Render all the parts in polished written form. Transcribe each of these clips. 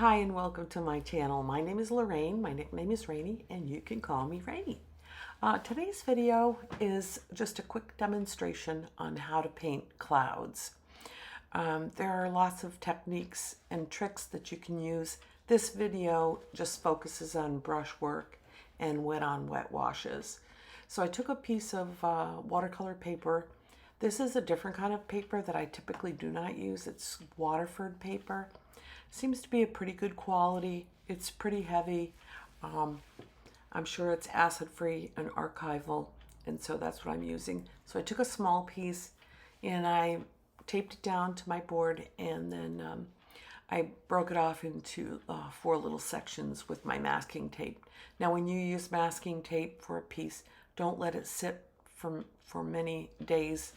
Hi and welcome to my channel. My name is Lorraine, my nickname is Rainey, and you can call me Rainey. Today's video is just a quick demonstration on how to paint clouds. There are lots of techniques and tricks that you can use. This video just focuses on brush work and wet on wet washes. So I took a piece of watercolor paper. This is a different kind of paper that I typically do not use. It's Waterford paper. Seems to be a pretty good quality. It's pretty heavy. I'm sure it's acid-free and archival, and so that's what I'm using. So I took a small piece and I taped it down to my board, and then I broke it off into 4 little sections with my masking tape. Now when you use masking tape for a piece, don't let it sit for many days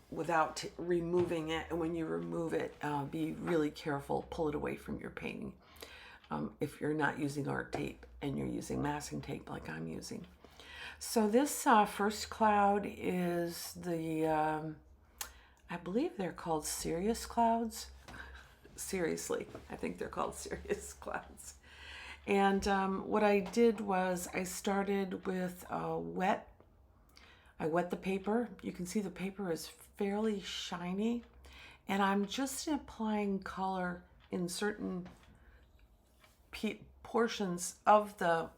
without removing it. And when you remove it, be really careful, pull it away from your painting if you're not using art tape and you're using masking tape like I'm using. So this first cloud is the, I believe they're called cirrus clouds. Seriously, I think they're called cirrus clouds. And what I did was I started with I wet the paper. You can see the paper is fairly shiny, and I'm just applying color in certain portions of the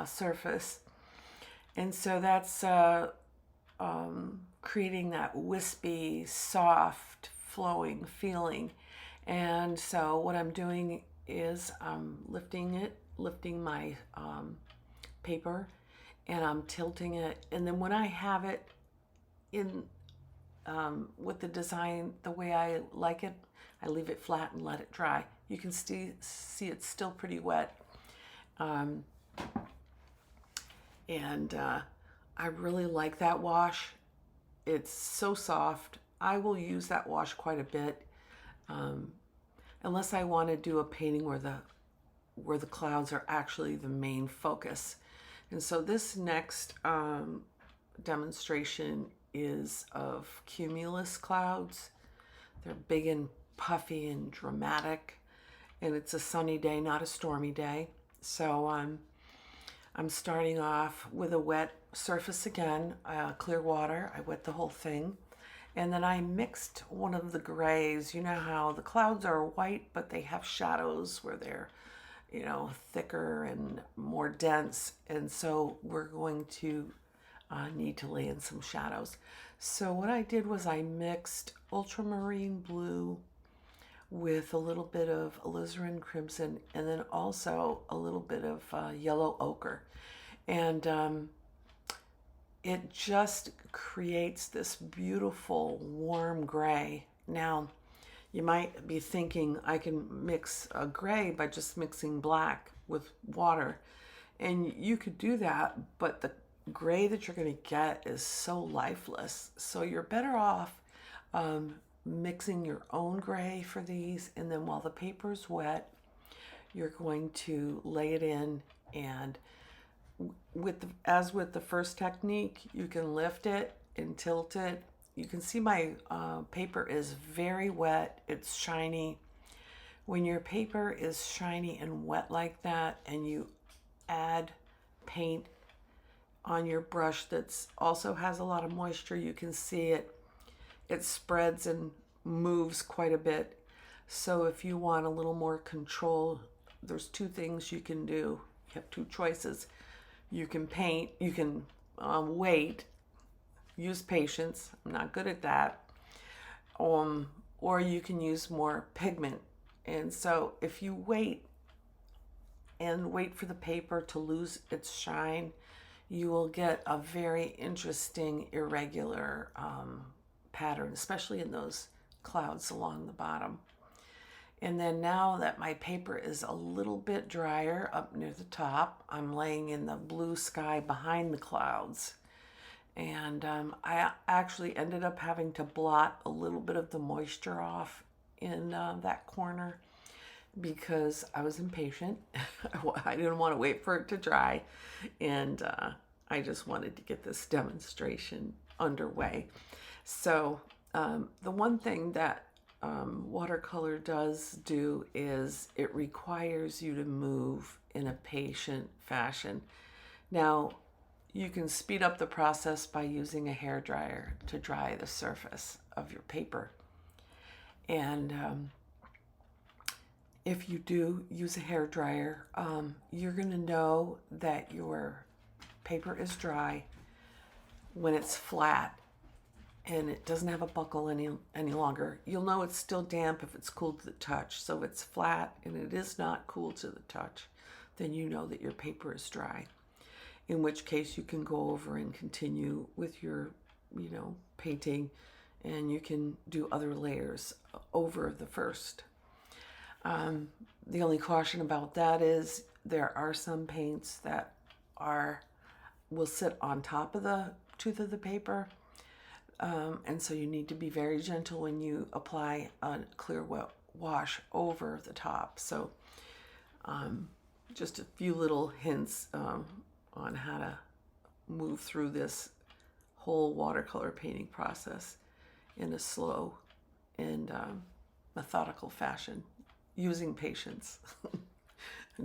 surface, and so that's creating that wispy, soft, flowing feeling. And so what I'm doing is I'm lifting my paper, and I'm tilting it, and then when I have it in with the design the way I like it, I leave it flat and let it dry. You can see it's still pretty wet, and I really like that wash. It's so soft. I will use that wash quite a bit, unless I want to do a painting where the clouds are actually the main focus. And so this next demonstration is of cumulus clouds. They're big and puffy and dramatic, and it's a sunny day, not a stormy day. So I'm starting off with a wet surface again, clear water. I wet the whole thing, and then I mixed one of the grays. You know how the clouds are white, but they have shadows where they're, you know, thicker and more dense, and so we're going to need to lay in some shadows. So what I did was I mixed ultramarine blue with a little bit of alizarin crimson, and then also a little bit of yellow ochre, and it just creates this beautiful warm gray. Now you might be thinking I can mix a gray by just mixing black with water, and you could do that, but the gray that you're going to get is so lifeless. So you're better off mixing your own gray for these, and then while the paper's wet, you're going to lay it in, and as with the first technique, you can lift it and tilt it. You can see my paper is very wet. It's shiny. When your paper is shiny and wet like that, and you add paint on your brush that's also has a lot of moisture, you can see it spreads and moves quite a bit. So if you want a little more control, there's 2 things you can do. You have 2 choices. You can paint, you can wait, use patience. I'm not good at that. Or you can use more pigment. And so if you wait for the paper to lose its shine, you will get a very interesting irregular pattern, especially in those clouds along the bottom. And then now that my paper is a little bit drier up near the top, I'm laying in the blue sky behind the clouds. And I actually ended up having to blot a little bit of the moisture off in that corner because I was impatient. I didn't want to wait for it to dry, and I just wanted to get this demonstration underway. So the one thing that watercolor does do is it requires you to move in a patient fashion. Now, you can speed up the process by using a hair dryer to dry the surface of your paper. And if you do use a hair dryer, you're going to know that your paper is dry when it's flat and it doesn't have a buckle any longer. You'll know it's still damp if it's cool to the touch. So if it's flat and it is not cool to the touch, then you know that your paper is dry. In which case you can go over and continue with your, painting, and you can do other layers over the first. The only caution about that is there are some paints that will sit on top of the tooth of the paper. And so you need to be very gentle when you apply a clear wet wash over the top. So just a few little hints on how to move through this whole watercolor painting process in a slow and methodical fashion, using patience.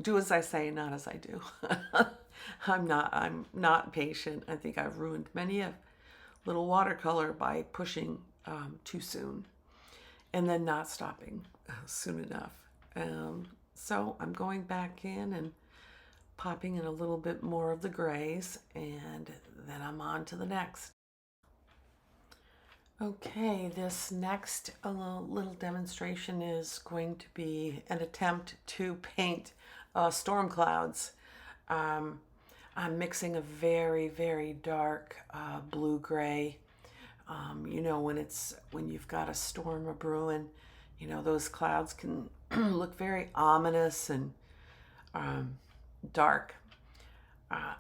Do as I say, not as I do. I'm not patient. I think I've ruined many a little watercolor by pushing too soon and then not stopping soon enough. So I'm going back in and popping in a little bit more of the grays, and then I'm on to the next. Okay, this next little demonstration is going to be an attempt to paint storm clouds. I'm mixing a very, very dark blue-gray. When you've got a storm a-brewing, those clouds can look very ominous and dark.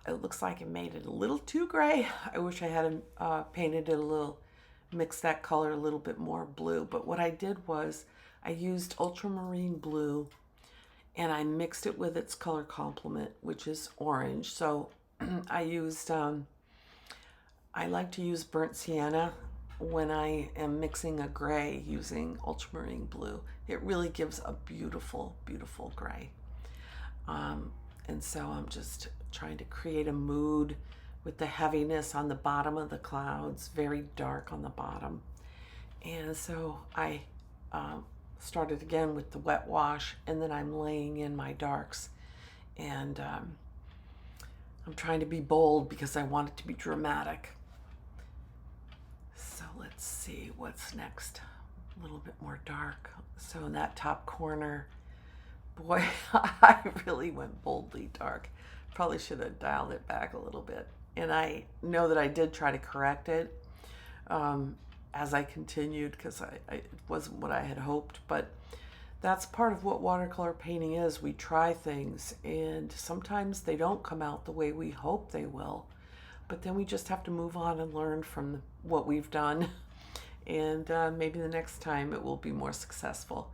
It looks like it made it a little too gray. I wish I had painted it mixed that color a little bit more blue. But what I did was I used ultramarine blue and I mixed it with its color complement, which is orange. So I used, I like to use burnt sienna when I am mixing a gray using ultramarine blue. It really gives a beautiful, beautiful gray. And so I'm just trying to create a mood with the heaviness on the bottom of the clouds, very dark on the bottom. And so I started again with the wet wash, and then I'm laying in my darks. And I'm trying to be bold because I want it to be dramatic. So let's see what's next. A little bit more dark. So in that top corner, boy, I really went boldly dark. Probably should have dialed it back a little bit. And I know that I did try to correct it as I continued, because it wasn't what I had hoped. But that's part of what watercolor painting is. We try things, and sometimes they don't come out the way we hope they will. But then we just have to move on and learn from what we've done. And maybe the next time it will be more successful.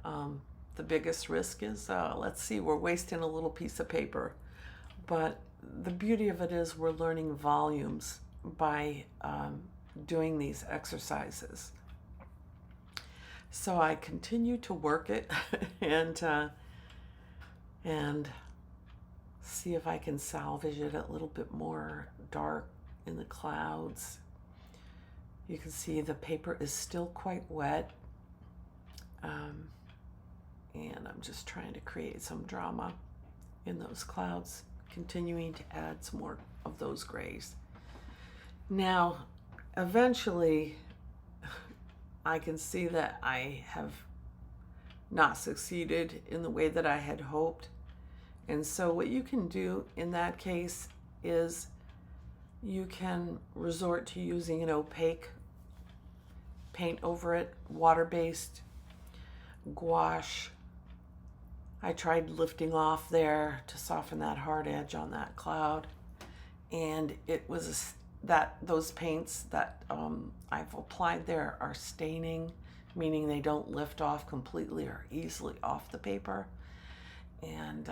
The biggest risk is, let's see, we're wasting a little piece of paper. But the beauty of it is we're learning volumes by doing these exercises. So I continue to work it and see if I can salvage it a little bit more dark in the clouds. You can see the paper is still quite wet. And I'm just trying to create some drama in those clouds, continuing to add some more of those grays. Now, eventually, I can see that I have not succeeded in the way that I had hoped. And so what you can do in that case is you can resort to using an opaque paint over it, water-based gouache. I tried lifting off there to soften that hard edge on that cloud, and it was those paints that I've applied there are staining, meaning they don't lift off completely or easily off the paper. And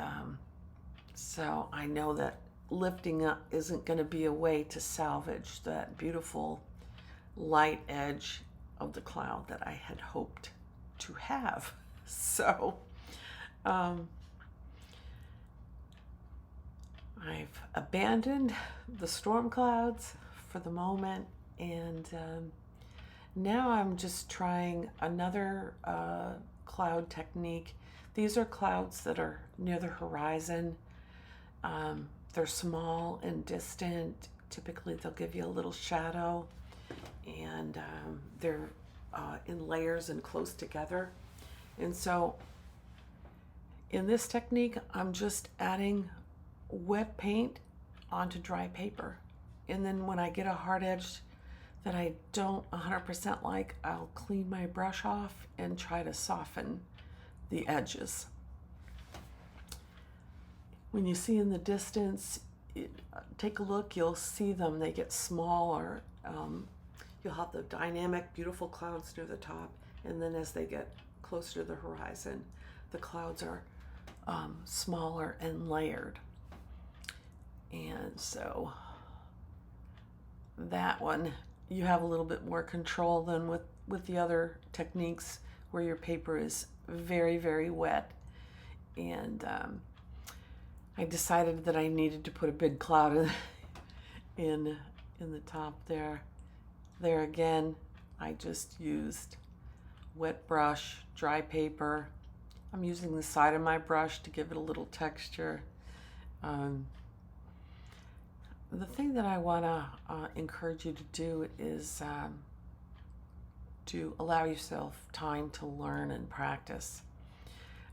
so I know that lifting up isn't going to be a way to salvage that beautiful light edge of the cloud that I had hoped to have. So I've abandoned the storm clouds for the moment, and now I'm just trying another cloud technique. These are clouds that are near the horizon. They're small and distant. Typically they'll give you a little shadow, and they're in layers and close together. And so in this technique, I'm just adding wet paint onto dry paper. And then when I get a hard edge that I don't 100% like, I'll clean my brush off and try to soften the edges. When you see in the distance, take a look, you'll see them, they get smaller. You'll have the dynamic, beautiful clouds near the top, and then as they get closer to the horizon, the clouds are smaller and layered. And so that one, you have a little bit more control than with the other techniques where your paper is very, very wet. And I decided that I needed to put a big cloud in the top there. There again, I just used wet brush, dry paper. I'm using the side of my brush to give it a little texture. The thing that I want to encourage you to do is to allow yourself time to learn and practice.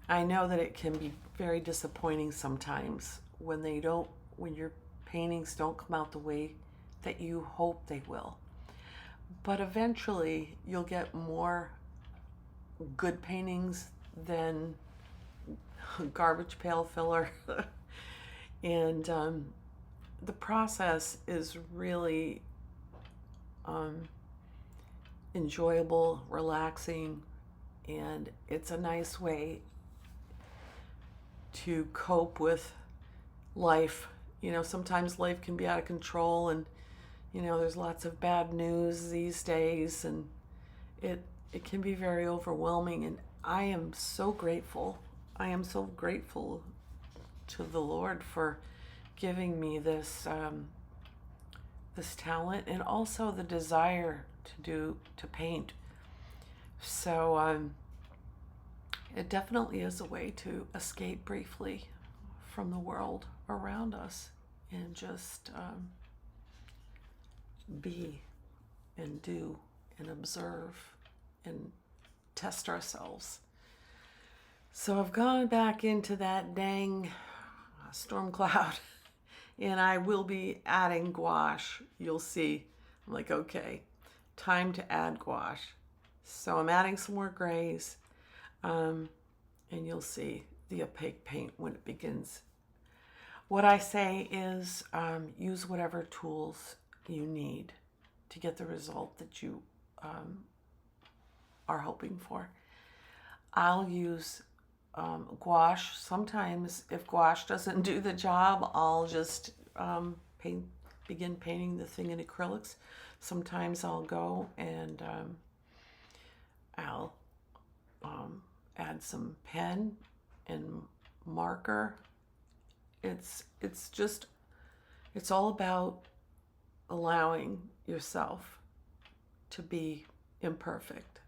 I know that it can be very disappointing sometimes when your paintings don't come out the way that you hope they will. But eventually you'll get more good paintings than garbage pail filler. And the process is really enjoyable, relaxing, and it's a nice way to cope with life. You know, sometimes life can be out of control, and you know, there's lots of bad news these days, and it can be very overwhelming. And I am so grateful. I am so grateful to the Lord for giving me this this talent, and also the desire to paint. So it definitely is a way to escape briefly from the world around us and just be and do and observe and test ourselves. So I've gone back into that dang storm cloud, and I will be adding gouache. You'll see. I'm like, okay, time to add gouache. So I'm adding some more grays, and you'll see the opaque paint when it begins. What I say is use whatever tools you need to get the result that you are hoping for. I'll use gouache. Sometimes if gouache doesn't do the job, I'll just begin painting the thing in acrylics. Sometimes I'll go and I'll add some pen and marker. It's all about allowing yourself to be imperfect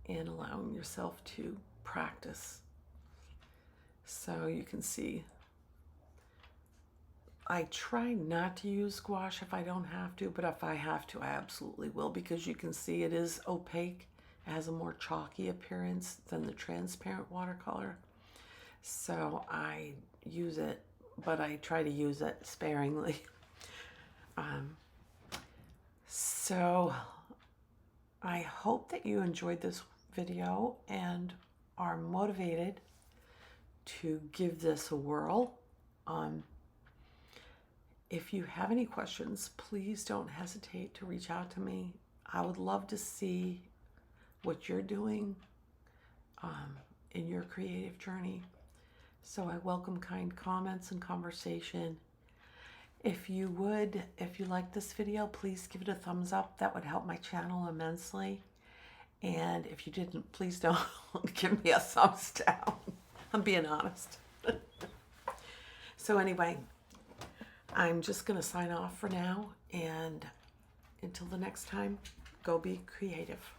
and allowing yourself to practice. So you can see, I try not to use gouache if I don't have to, but if I have to, I absolutely will, because you can see it is opaque. It has a more chalky appearance than the transparent watercolor. So I use it, but I try to use it sparingly. So I hope that you enjoyed this video and are motivated to give this a whirl. If you have any questions, please don't hesitate to reach out to me. I would love to see what you're doing in your creative journey. So I welcome kind comments and conversation. If you like this video, please give it a thumbs up. That would help my channel immensely. And if you didn't, please don't give me a thumbs down. I'm being honest. So anyway, I'm just going to sign off for now. And until the next time, go be creative.